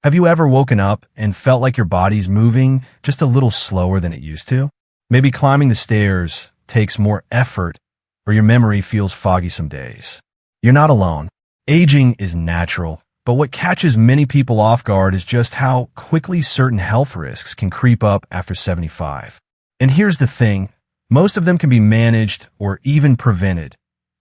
Have you ever woken up and felt like your body's moving just a little slower than it used to? Maybe climbing the stairs takes more effort, or your memory feels foggy some days. You're not alone. Aging is natural, but what catches many people off guard is just how quickly certain health risks can creep up after 75. And here's the thing, most of them can be managed or even prevented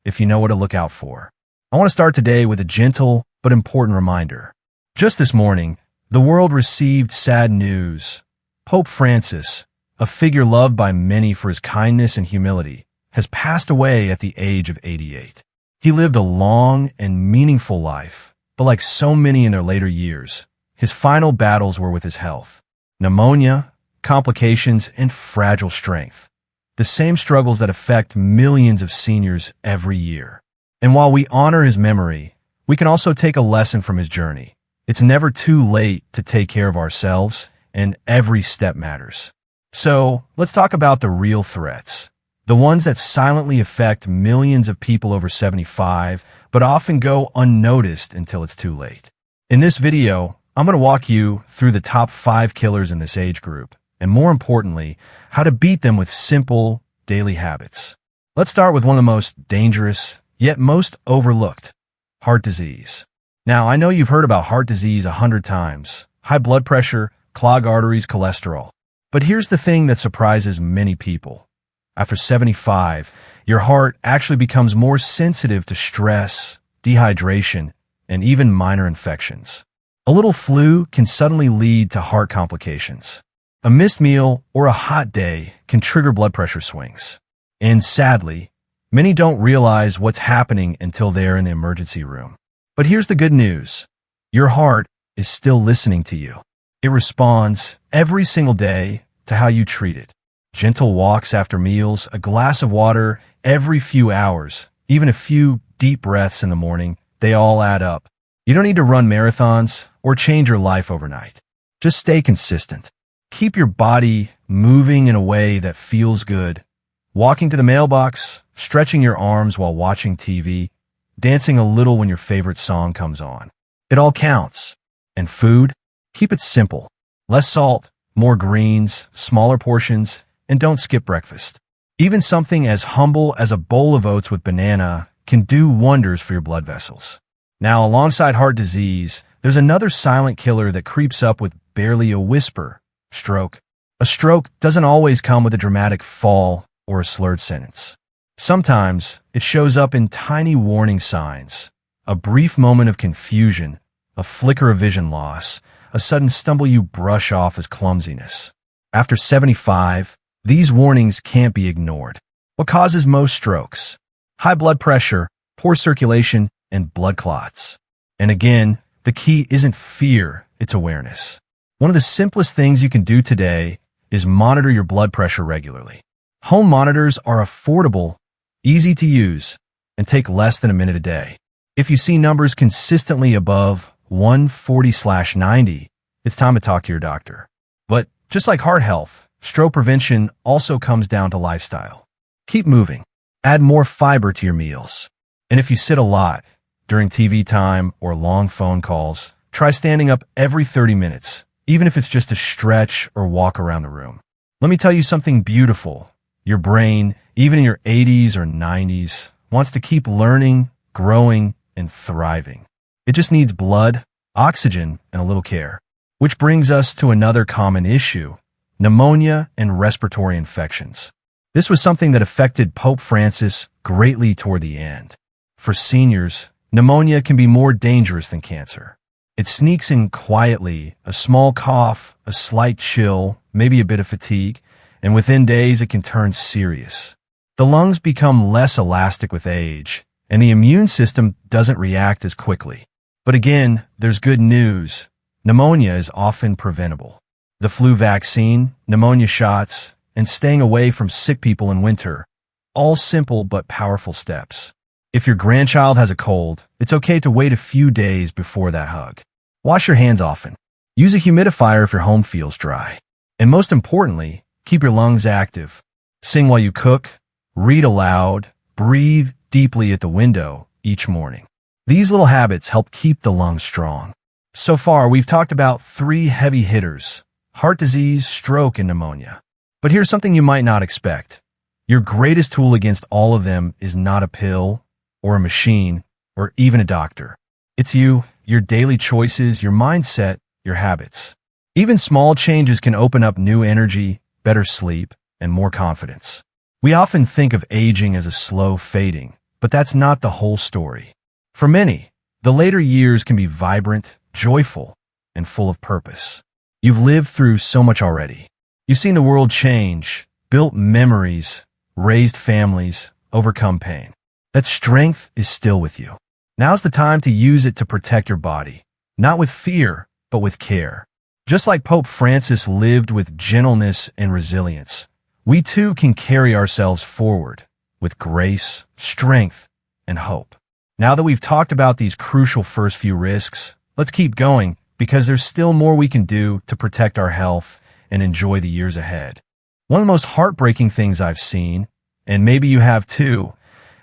if you know what to look out for. I want to start today with a gentle but important reminder. Just this morning, the world received sad news. Pope Francis, a figure loved by many for his kindness and humility, has passed away at the age of 88. He lived a long and meaningful life, but like so many in their later years, his final battles were with his health. Pneumonia, complications, and fragile strength. The same struggles that affect millions of seniors every year. And while we honor his memory, we can also take a lesson from his journey. It's never too late to take care of ourselves, and every step matters. So, let's talk about the real threats. The ones that silently affect millions of people over 75, but often go unnoticed until it's too late. In this video, I'm going to walk you through the top 5 killers in this age group, and more importantly, how to beat them with simple, daily habits. Let's start with one of the most dangerous, yet most overlooked, heart disease. Now, I know you've heard about heart disease 100 times, high blood pressure, clogged arteries, cholesterol. But here's the thing that surprises many people. After 75, your heart actually becomes more sensitive to stress, dehydration, and even minor infections. A little flu can suddenly lead to heart complications. A missed meal or a hot day can trigger blood pressure swings. And sadly, many don't realize what's happening until they're in the emergency room. But here's the good news. Your heart is still listening to you. It responds every single day to how you treat it. Gentle walks after meals, a glass of water every few hours, even a few deep breaths in the morning, they all add up. You don't need to run marathons or change your life overnight. Just stay consistent. Keep your body moving in a way that feels good. Walking to the mailbox, stretching your arms while watching TV, dancing a little when your favorite song comes on. It all counts. And food? Keep it simple. Less salt, more greens, smaller portions, and don't skip breakfast. Even something as humble as a bowl of oats with banana can do wonders for your blood vessels. Now, alongside heart disease, there's another silent killer that creeps up with barely a whisper: stroke. A stroke doesn't always come with a dramatic fall or a slurred sentence. Sometimes it shows up in tiny warning signs: a brief moment of confusion, a flicker of vision loss, a sudden stumble you brush off as clumsiness. After 75, these warnings can't be ignored. What causes most strokes? High blood pressure, poor circulation, and blood clots. And again, the key isn't fear, it's awareness. One of the simplest things you can do today is monitor your blood pressure regularly. Home monitors are affordable, easy to use, and take less than a minute a day. If you see numbers consistently above 140/90, it's time to talk to your doctor. But just like heart health, stroke prevention also comes down to lifestyle. Keep moving. Add more fiber to your meals. And if you sit a lot during TV time or long phone calls, try standing up every 30 minutes, even if it's just a stretch or walk around the room. Let me tell you something beautiful. Your brain, even in your 80s or 90s, wants to keep learning, growing, and thriving. It just needs blood, oxygen, and a little care. Which brings us to another common issue: pneumonia and respiratory infections. This was something that affected Pope Francis greatly toward the end. For seniors, pneumonia can be more dangerous than cancer. It sneaks in quietly: a small cough, a slight chill, maybe a bit of fatigue, and within days it can turn serious. The lungs become less elastic with age, and the immune system doesn't react as quickly. But again, there's good news. Pneumonia is often preventable. The flu vaccine, pneumonia shots, and staying away from sick people in winter, all simple but powerful steps. If your grandchild has a cold, it's okay to wait a few days before that hug. Wash your hands often. Use a humidifier if your home feels dry. And most importantly, keep your lungs active. Sing while you cook, read aloud, breathe deeply at the window each morning. These little habits help keep the lungs strong. So far, we've talked about 3 heavy hitters: heart disease, stroke, and pneumonia. But here's something you might not expect. Your greatest tool against all of them is not a pill, or a machine, or even a doctor. It's you, your daily choices, your mindset, your habits. Even small changes can open up new energy, better sleep, and more confidence. We often think of aging as a slow fading, but that's not the whole story. For many, the later years can be vibrant, joyful, and full of purpose. You've lived through so much already. You've seen the world change, built memories, raised families, overcome pain. That strength is still with you. Now's the time to use it to protect your body, not with fear, but with care. Just like Pope Francis lived with gentleness and resilience, we too can carry ourselves forward with grace, strength, and hope. Now that we've talked about these crucial first few risks, let's keep going because there's still more we can do to protect our health and enjoy the years ahead. One of the most heartbreaking things I've seen, and maybe you have too,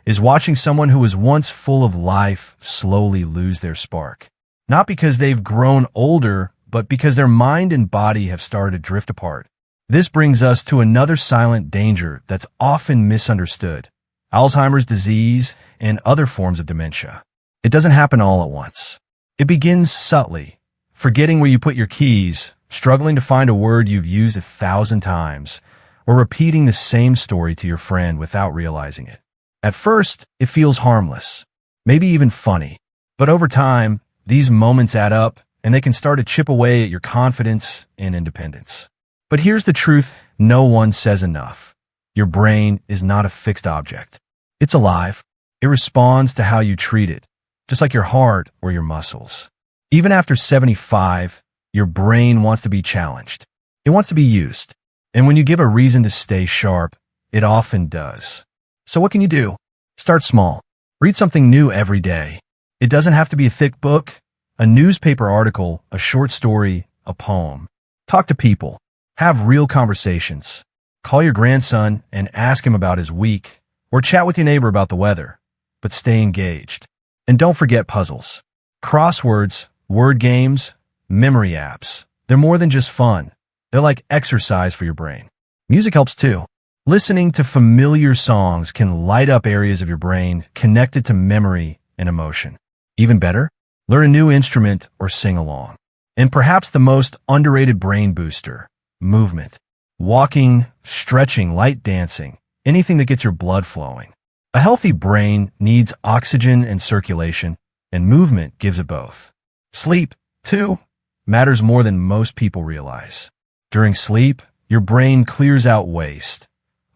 is watching someone who was once full of life slowly lose their spark. Not because they've grown older, but because their mind and body have started to drift apart. This brings us to another silent danger that's often misunderstood: Alzheimer's disease and other forms of dementia. It doesn't happen all at once. It begins subtly, forgetting where you put your keys, struggling to find a word you've used 1,000 times, or repeating the same story to your friend without realizing it. At first, it feels harmless, maybe even funny. But over time, these moments add up, and they can start to chip away at your confidence and independence. But here's the truth no one says enough. Your brain is not a fixed object. It's alive. It responds to how you treat it, just like your heart or your muscles. Even after 75, your brain wants to be challenged. It wants to be used. And when you give a reason to stay sharp, it often does. So what can you do? Start small. Read something new every day. It doesn't have to be a thick book, a newspaper article, a short story, a poem. Talk to people. Have real conversations. Call your grandson and ask him about his week, or chat with your neighbor about the weather. But stay engaged. And don't forget puzzles. Crosswords, word games, memory apps. They're more than just fun. They're like exercise for your brain. Music helps too. Listening to familiar songs can light up areas of your brain connected to memory and emotion. Even better, learn a new instrument or sing along. And perhaps the most underrated brain booster: movement. Walking, stretching, light dancing, anything that gets your blood flowing. A healthy brain needs oxygen and circulation, and movement gives it both. Sleep, too, matters more than most people realize. During sleep, your brain clears out waste,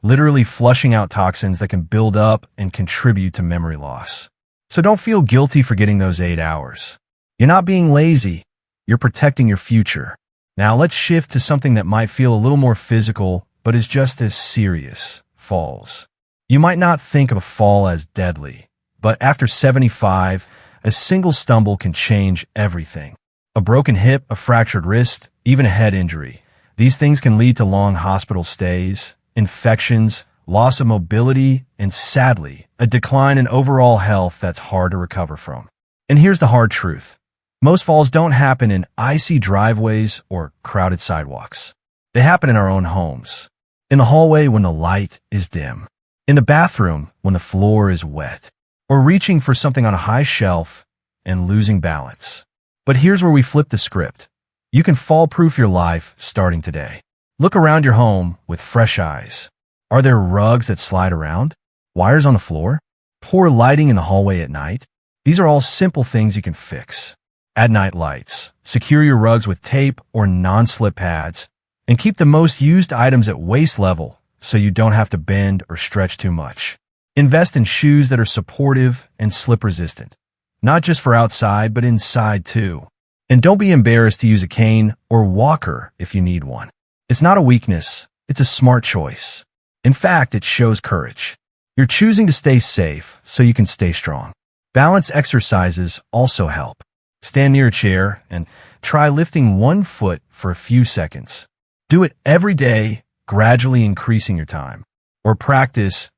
literally flushing out toxins that can build up and contribute to memory loss. So don't feel guilty for getting those 8 hours. You're not being lazy. You're protecting your future. Now let's shift to something that might feel a little more physical, but is just as serious: falls. You might not think of a fall as deadly, but after 75, a single stumble can change everything. A broken hip, a fractured wrist, even a head injury. These things can lead to long hospital stays, infections, loss of mobility, and sadly, a decline in overall health that's hard to recover from. And here's the hard truth. Most falls don't happen in icy driveways or crowded sidewalks. They happen in our own homes. In the hallway when the light is dim. In the bathroom when the floor is wet. Or reaching for something on a high shelf and losing balance. But here's where we flip the script. You can fall-proof your life starting today. Look around your home with fresh eyes. Are there rugs that slide around? Wires on the floor? Poor lighting in the hallway at night? These are all simple things you can fix. Add night lights. Secure your rugs with tape or non-slip pads. And keep the most used items at waist level so you don't have to bend or stretch too much. Invest in shoes that are supportive and slip-resistant. Not just for outside, but inside too. And don't be embarrassed to use a cane or walker if you need one. It's not a weakness, it's a smart choice. In fact, it shows courage. You're choosing to stay safe so you can stay strong. Balance exercises also help. Stand near a chair and try lifting one foot for a few seconds. Do it every day, gradually increasing your time. Or practice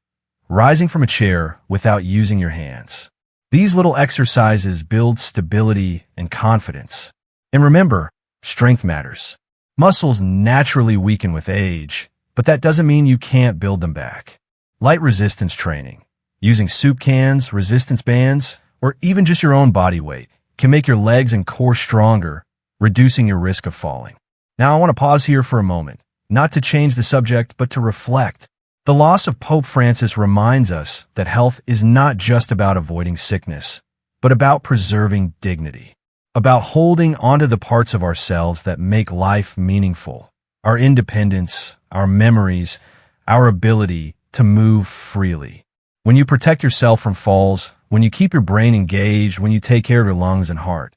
rising from a chair without using your hands. These little exercises build stability and confidence. And remember, strength matters. Muscles naturally weaken with age, but that doesn't mean you can't build them back. Light resistance training, using soup cans, resistance bands, or even just your own body weight, can make your legs and core stronger, reducing your risk of falling. Now I want to pause here for a moment, not to change the subject, but to reflect. The loss of Pope Francis reminds us that health is not just about avoiding sickness, but about preserving dignity, about holding onto the parts of ourselves that make life meaningful, our independence, our memories, our ability to move freely. When you protect yourself from falls, when you keep your brain engaged, when you take care of your lungs and heart,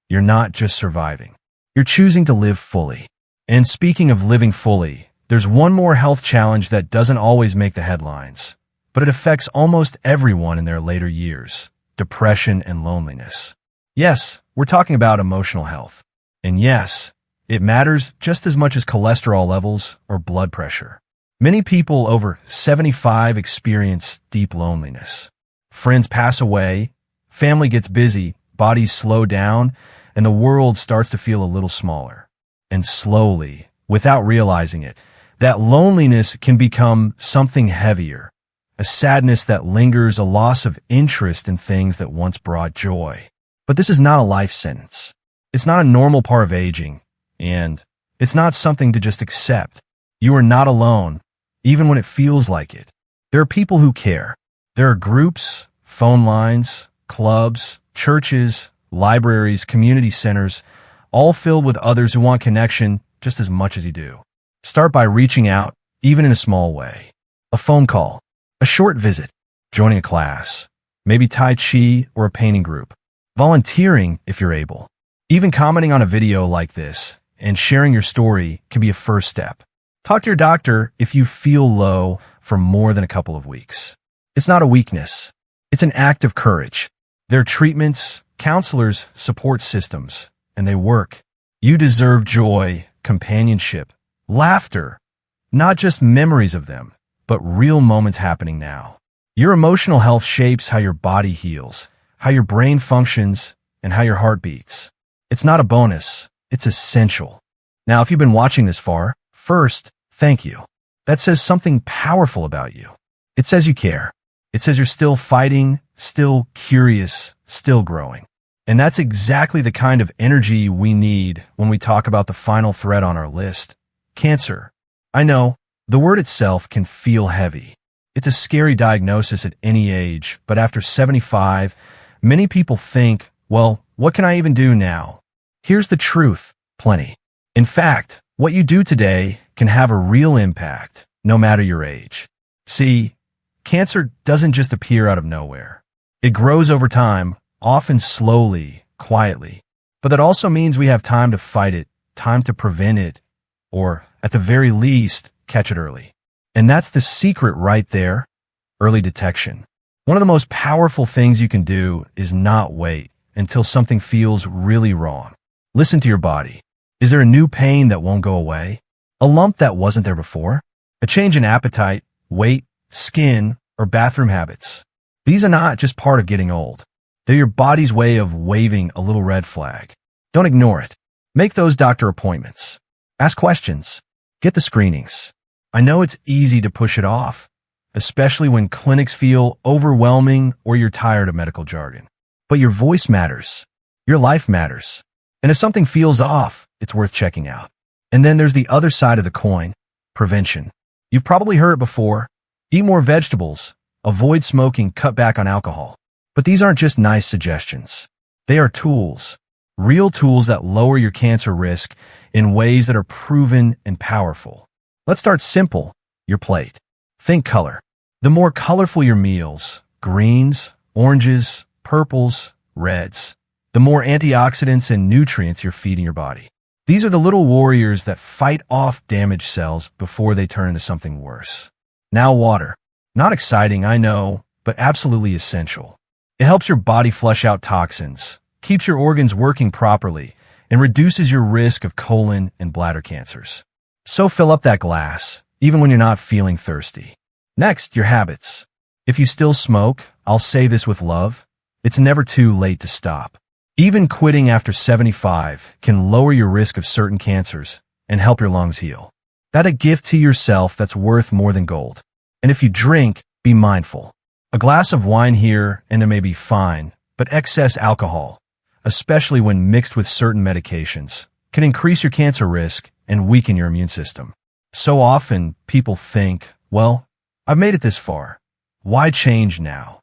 you're not just surviving. You're choosing to live fully. And speaking of living fully, there's one more health challenge that doesn't always make the headlines, but it affects almost everyone in their later years: depression and loneliness. Yes, we're talking about emotional health. And yes, it matters just as much as cholesterol levels or blood pressure. Many people over 75 experience deep loneliness. Friends pass away, family gets busy, bodies slow down, and the world starts to feel a little smaller. And slowly, without realizing it, that loneliness can become something heavier, a sadness that lingers, a loss of interest in things that once brought joy. But this is not a life sentence. It's not a normal part of aging, and it's not something to just accept. You are not alone, even when it feels like it. There are people who care. There are groups, phone lines, clubs, churches, libraries, community centers, all filled with others who want connection just as much as you do. Start by reaching out, even in a small way. A phone call, a short visit, joining a class, maybe Tai Chi or a painting group, volunteering if you're able. Even commenting on a video like this and sharing your story can be a first step. Talk to your doctor if you feel low for more than a couple of weeks. It's not a weakness. It's an act of courage. There are treatments, counselors, support systems, and they work. You deserve joy, companionship, laughter, not just memories of them, but real moments happening now. Your emotional health shapes how your body heals, how your brain functions, and how your heart beats. It's not a bonus, it's essential. Now, if you've been watching this far, first, thank you. That says something powerful about you. It says you care. It says you're still fighting, still curious, still growing. And that's exactly the kind of energy we need when we talk about the final thread on our list: cancer. I know, the word itself can feel heavy. It's a scary diagnosis at any age, but after 75, many people think, well, what can I even do now? Here's the truth: plenty. In fact, what you do today can have a real impact, no matter your age. See, cancer doesn't just appear out of nowhere. It grows over time, often slowly, quietly. But that also means we have time to fight it, time to prevent it, or, at the very least, catch it early. And that's the secret right there: early detection. One of the most powerful things you can do is not wait until something feels really wrong. Listen to your body. Is there a new pain that won't go away? A lump that wasn't there before? A change in appetite, weight, skin, or bathroom habits? These are not just part of getting old. They're your body's way of waving a little red flag. Don't ignore it. Make those doctor appointments. Ask questions. Get the screenings. I know it's easy to push it off, especially when clinics feel overwhelming or you're tired of medical jargon. But your voice matters. Your life matters. And if something feels off, it's worth checking out. And then there's the other side of the coin: prevention. You've probably heard it before. Eat more vegetables. Avoid smoking. Cut back on alcohol. But these aren't just nice suggestions. They are tools. Real tools that lower your cancer risk in ways that are proven and powerful. Let's start simple: your plate. Think color. The more colorful your meals, greens, oranges, purples, reds, the more antioxidants and nutrients you're feeding your body. These are the little warriors that fight off damaged cells before they turn into something worse. Now water. Not exciting, I know, but absolutely essential. It helps your body flush out toxins, keeps your organs working properly, and reduces your risk of colon and bladder cancers. So fill up that glass, even when you're not feeling thirsty. Next, your habits. If you still smoke, I'll say this with love: it's never too late to stop. Even quitting after 75 can lower your risk of certain cancers and help your lungs heal. That's a gift to yourself that's worth more than gold. And if you drink, be mindful. A glass of wine here and it may be fine, but excess alcohol, especially when mixed with certain medications, can increase your cancer risk and weaken your immune system. So often, people think, well, I've made it this far. Why change now?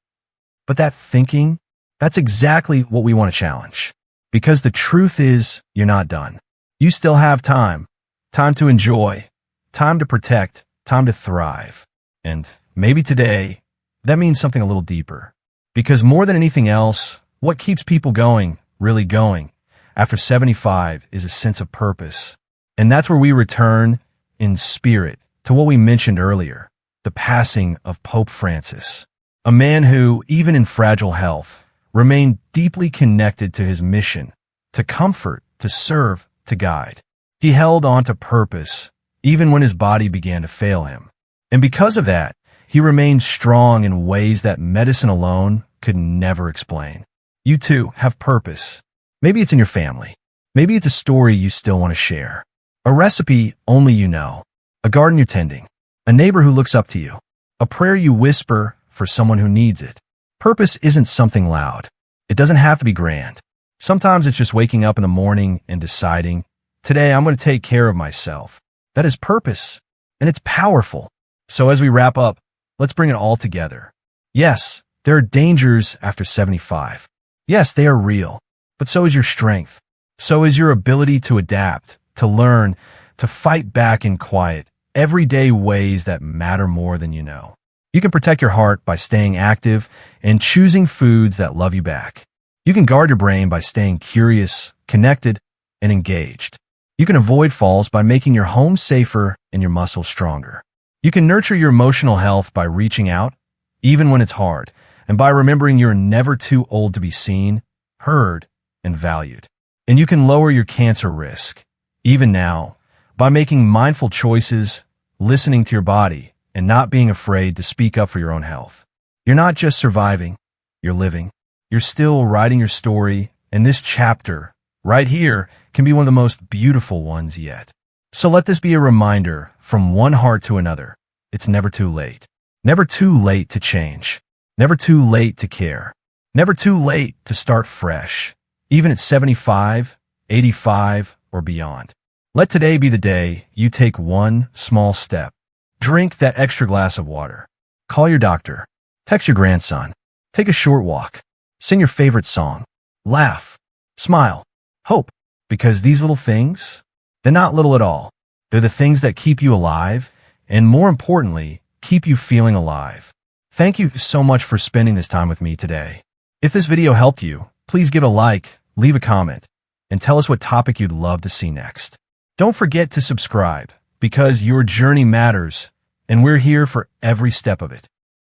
But that thinking, that's exactly what we want to challenge. Because the truth is, you're not done. You still have time. Time to enjoy. Time to protect. Time to thrive. And maybe today, that means something a little deeper. Because more than anything else, what keeps people going, really going, after 75 is a sense of purpose. And that's where we return in spirit to what we mentioned earlier, the passing of Pope Francis, a man who, even in fragile health, remained deeply connected to his mission, to comfort, to serve, to guide. He held on to purpose, even when his body began to fail him. And because of that, he remained strong in ways that medicine alone could never explain. You too have purpose. Maybe it's in your family. Maybe it's a story you still want to share. A recipe only you know. A garden you're tending. A neighbor who looks up to you. A prayer you whisper for someone who needs it. Purpose isn't something loud. It doesn't have to be grand. Sometimes it's just waking up in the morning and deciding, today I'm going to take care of myself. That is purpose, and it's powerful. So as we wrap up, let's bring it all together. Yes, there are dangers after 75. Yes, they are real, but so is your strength. So is your ability to adapt, to learn, to fight back in quiet, everyday ways that matter more than you know. You can protect your heart by staying active and choosing foods that love you back. You can guard your brain by staying curious, connected, and engaged. You can avoid falls by making your home safer and your muscles stronger. You can nurture your emotional health by reaching out, even when it's hard, and by remembering you're never too old to be seen, heard, and valued. And you can lower your cancer risk, even now, by making mindful choices, listening to your body, and not being afraid to speak up for your own health. You're not just surviving, you're living. You're still writing your story, and this chapter, right here, can be one of the most beautiful ones yet. So let this be a reminder from one heart to another. It's never too late. Never too late to change. Never too late to care. Never too late to start fresh, even at 75, 85, or beyond. Let today be the day you take one small step. Drink that extra glass of water. Call your doctor. Text your grandson. Take a short walk. Sing your favorite song. Laugh. Smile. Hope. Because these little things, they're not little at all. They're the things that keep you alive, and more importantly, keep you feeling alive. Thank you so much for spending this time with me today. If this video helped you, please give a like, leave a comment, and tell us what topic you'd love to see next. Don't forget to subscribe, because your journey matters, and we're here for every step of it.